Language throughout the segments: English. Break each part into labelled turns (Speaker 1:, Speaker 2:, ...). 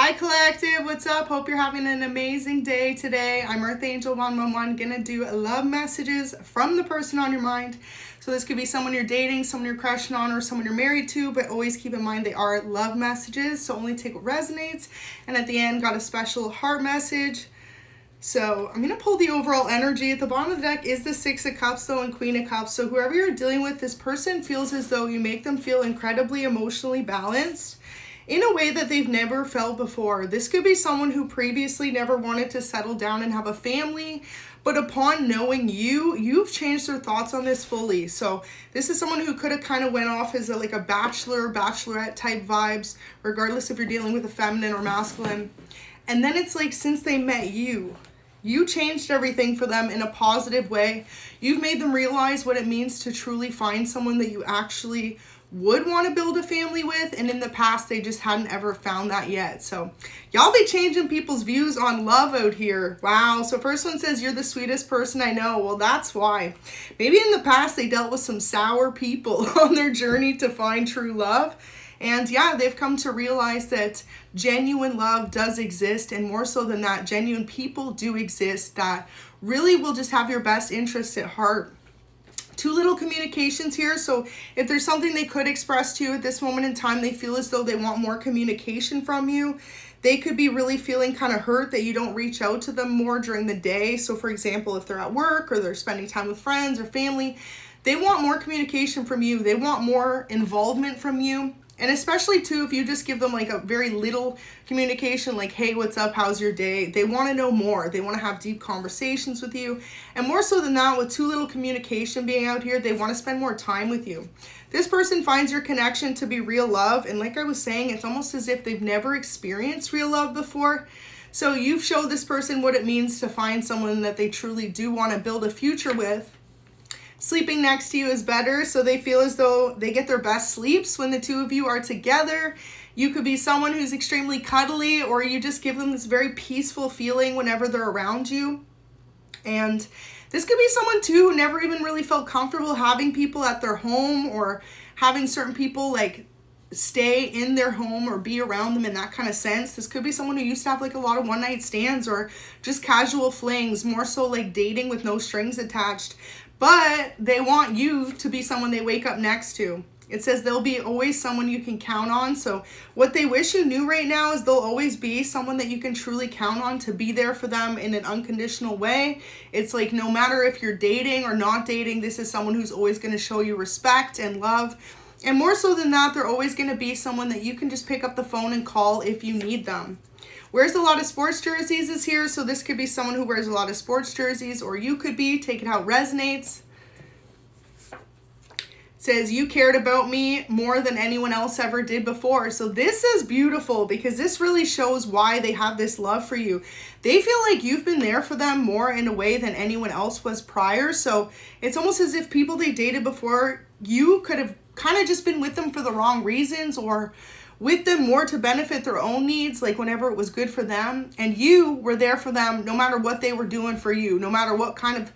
Speaker 1: Hi Collective, what's up? Hope you're having an amazing day today. I'm Earth Angel 111, gonna do love messages from the person on your mind. So this could be someone you're dating, someone you're crushing on, or someone you're married to, but always keep in mind they are love messages, so only take what resonates. And at the end, got a special heart message. So I'm going to pull the overall energy. At the bottom of the deck is the Six of Cups though and Queen of Cups. So whoever you're dealing with, this person feels as though you make them feel incredibly emotionally balanced in a way that they've never felt before. This could be someone who previously never wanted to settle down and have a family, but upon knowing you, you've changed their thoughts on this fully. So this is someone who could have kind of went off as like a bachelor, bachelorette type vibes, regardless if you're dealing with a feminine or masculine. And then it's like, since they met you, you changed everything for them in a positive way. You've made them realize what it means to truly find someone that you actually would want to build a family with, and in the past they just hadn't ever found that yet. So y'all be changing people's views on love out here. Wow. So first one says, you're the sweetest person I know. Well, that's why. Maybe in the past they dealt with some sour people on their journey to find true love. And yeah, they've come to realize that genuine love does exist, and more so than that, genuine people do exist that really will just have your best interests at heart. Two little communications here. So if there's something they could express to you at this moment in time, they feel as though they want more communication from you. They could be really feeling kind of hurt that you don't reach out to them more during the day. So for example, if they're at work or they're spending time with friends or family, they want more communication from you. They want more involvement from you. And especially too, if you just give them like a very little communication, like, hey, what's up? How's your day? They want to know more. They want to have deep conversations with you. And more so than that, with too little communication being out here, they want to spend more time with you. This person finds your connection to be real love. And like I was saying, it's almost as if they've never experienced real love before. So you've showed this person what it means to find someone that they truly do want to build a future with. Sleeping next to you is better, so they feel as though they get their best sleeps when the two of you are together. You could be someone who's extremely cuddly, or you just give them this very peaceful feeling whenever they're around you. And this could be someone too who never even really felt comfortable having people at their home, or having certain people like stay in their home or be around them in that kind of sense. This could be someone who used to have like a lot of one night stands or just casual flings, more so like dating with no strings attached. But they want you to be someone they wake up next to. It says they'll be always someone you can count on. So what they wish you knew right now is they'll always be someone that you can truly count on to be there for them in an unconditional way. It's like, no matter if you're dating or not dating, this is someone who's always going to show you respect and love. And more so than that, they're always going to be someone that you can just pick up the phone and call if you need them. Wears a lot of sports jerseys is here, so this could be someone who wears a lot of sports jerseys, or you could be. Take it how it resonates. It says, you cared about me more than anyone else ever did before. So this is beautiful, because this really shows why they have this love for you. They feel like you've been there for them more in a way than anyone else was prior. So it's almost as if people they dated before, you could have kind of just been with them for the wrong reasons, or with them more to benefit their own needs, like whenever it was good for them. And you were there for them no matter what they were doing for you, no matter what kind of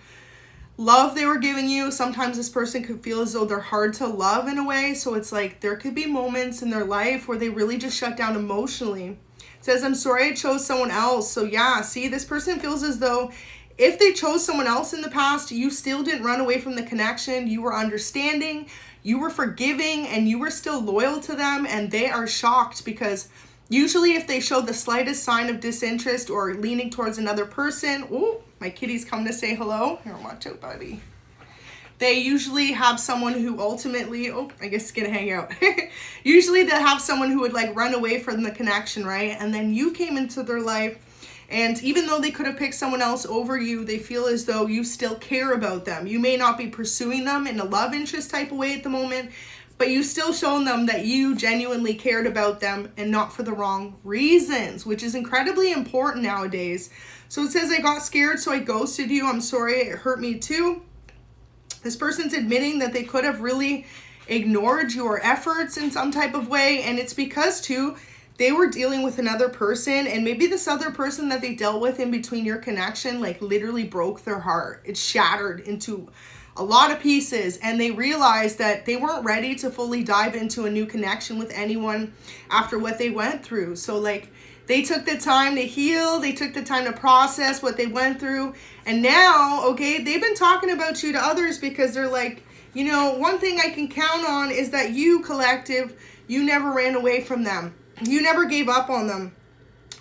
Speaker 1: love they were giving you. Sometimes this person could feel as though they're hard to love in a way. So it's like there could be moments in their life where they really just shut down emotionally. It says, I'm sorry I chose someone else. So yeah, see, this person feels as though if they chose someone else in the past, you still didn't run away from the connection. You were understanding, you were forgiving, and you were still loyal to them. And they are shocked, because usually if they show the slightest sign of disinterest or leaning towards another person, oh, my kitty's come to say hello. Here, watch out, buddy. They usually have someone who ultimately, oh, I guess it's gonna hang out. Usually they'll have someone who would like run away from the connection, right? And then you came into their life, and even though they could have picked someone else over you, they feel as though you still care about them. You may not be pursuing them in a love interest type of way at the moment, but you still shown them that you genuinely cared about them, and not for the wrong reasons, which is incredibly important nowadays. So it says, I got scared, so I ghosted you. I'm sorry, it hurt me too. This person's admitting that they could have really ignored your efforts in some type of way, and it's because too, they were dealing with another person, and maybe this other person that they dealt with in between your connection like literally broke their heart. It shattered into a lot of pieces, and they realized that they weren't ready to fully dive into a new connection with anyone after what they went through. So like They took the time to heal. They took the time to process what they went through. And now, okay, they've been talking about you to others because they're like, you know, one thing I can count on is that you, collective, you never ran away from them. You never gave up on them.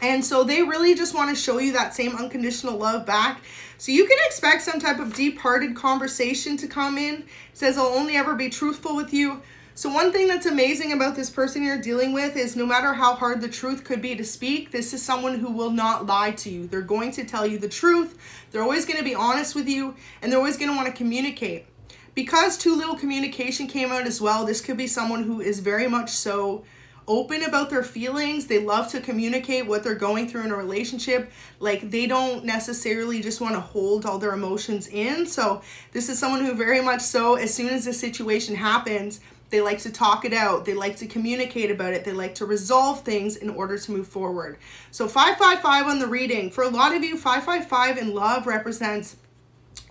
Speaker 1: And so they really just want to show you that same unconditional love back. So you can expect some type of deep-hearted conversation to come in. It says, I'll only ever be truthful with you. So one thing that's amazing about this person you're dealing with is no matter how hard the truth could be to speak, this is someone who will not lie to you. They're going to tell you the truth. They're always going to be honest with you, and they're always going to want to communicate. Because too little communication came out as well, this could be someone who is very much so open about their feelings. They love to communicate what they're going through in a relationship. Like, they don't necessarily just want to hold all their emotions in. So this is someone who very much so, as soon as the situation happens, they like to talk it out. They like to communicate about it. They like to resolve things in order to move forward. So 555 on the reading. For a lot of you, 555 in love represents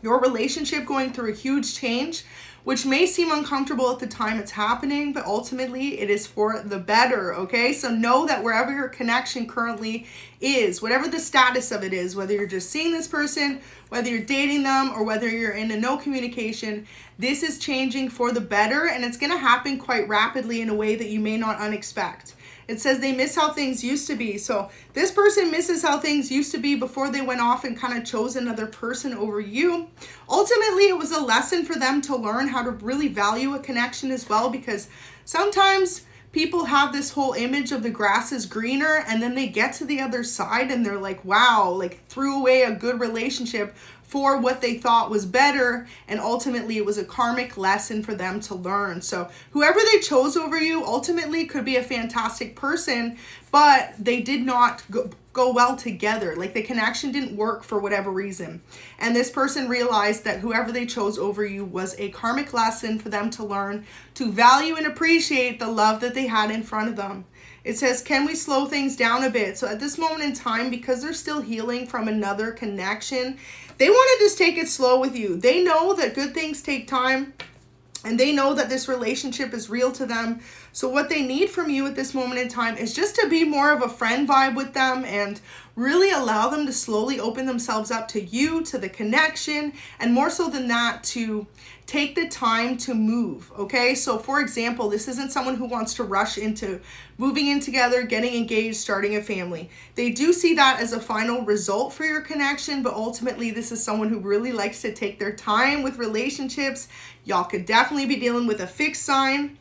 Speaker 1: your relationship going through a huge change, which may seem uncomfortable at the time it's happening, but ultimately it is for the better, okay? So know that wherever your connection currently is, whatever the status of it is, whether you're just seeing this person, whether you're dating them, or whether you're in a no communication, this is changing for the better, and it's gonna happen quite rapidly in a way that you may not unexpect. It says they miss how things used to be. So this person misses how things used to be before they went off and kind of chose another person over you. Ultimately, it was a lesson for them to learn how to really value a connection as well, because sometimes people have this whole image of the grass is greener, and then they get to the other side and they're like, wow, like threw away a good relationship for what they thought was better, and ultimately it was a karmic lesson for them to learn. So whoever they chose over you ultimately could be a fantastic person, but they did not go well together. Like, the connection didn't work for whatever reason. And this person realized that whoever they chose over you was a karmic lesson for them to learn to value and appreciate the love that they had in front of them. It says, can we slow things down a bit? So at this moment in time, because they're still healing from another connection, they want to just take it slow with you. They know that good things take time, and they know that this relationship is real to them. So what they need from you at this moment in time is just to be more of a friend vibe with them and really allow them to slowly open themselves up to you, to the connection, and more so than that, to take the time to move, okay? So for example, this isn't someone who wants to rush into moving in together, getting engaged, starting a family. They do see that as a final result for your connection, but ultimately this is someone who really likes to take their time with relationships. Y'all could definitely be dealing with a fixed sign.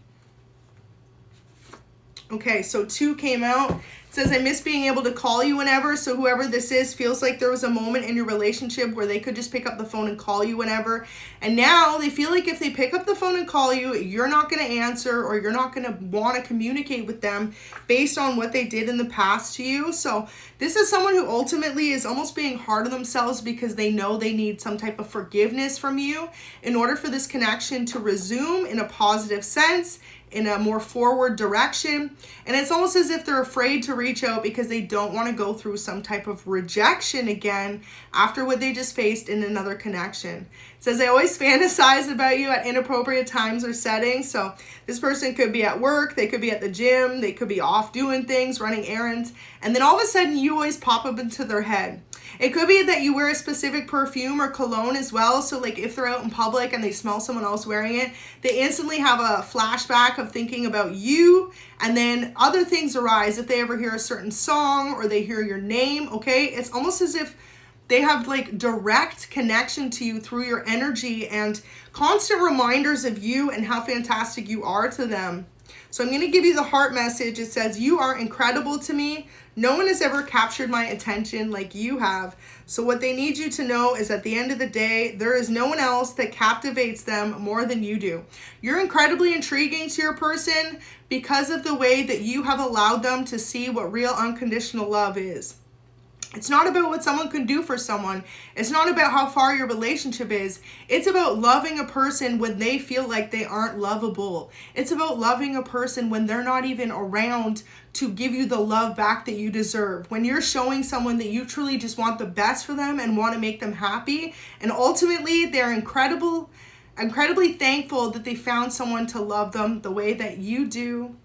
Speaker 1: Okay, so 2 came out. It says, I miss being able to call you whenever. So whoever this is feels like there was a moment in your relationship where they could just pick up the phone and call you whenever. And now they feel like if they pick up the phone and call you, you're not going to answer, or you're not going to want to communicate with them based on what they did in the past to you. So this is someone who ultimately is almost being hard on themselves because they know they need some type of forgiveness from you in order for this connection to resume in a positive sense, in a more forward direction. And it's almost as if they're afraid to reach out because they don't want to go through some type of rejection again after what they just faced in another connection. It says, I always fantasize about you at inappropriate times or settings. So this person could be at work, they could be at the gym, they could be off doing things, running errands, and then all of a sudden you always pop up into their head. It could be that you wear a specific perfume or cologne as well. So like if they're out in public and they smell someone else wearing it, they instantly have a flashback of thinking about you, and then other things arise if they ever hear a certain song or they hear your name, okay? It's almost as if they have like direct connection to you through your energy and constant reminders of you and how fantastic you are to them. So I'm going to give you the heart message. It says, you are incredible to me. No one has ever captured my attention like you have. So what they need you to know is at the end of the day, there is no one else that captivates them more than you do. You're incredibly intriguing to your person because of the way that you have allowed them to see what real unconditional love is. It's not about what someone can do for someone. It's not about how far your relationship is. It's about loving a person when they feel like they aren't lovable. It's about loving a person when they're not even around to give you the love back that you deserve. When you're showing someone that you truly just want the best for them and want to make them happy. And ultimately, they're incredibly thankful that they found someone to love them the way that you do.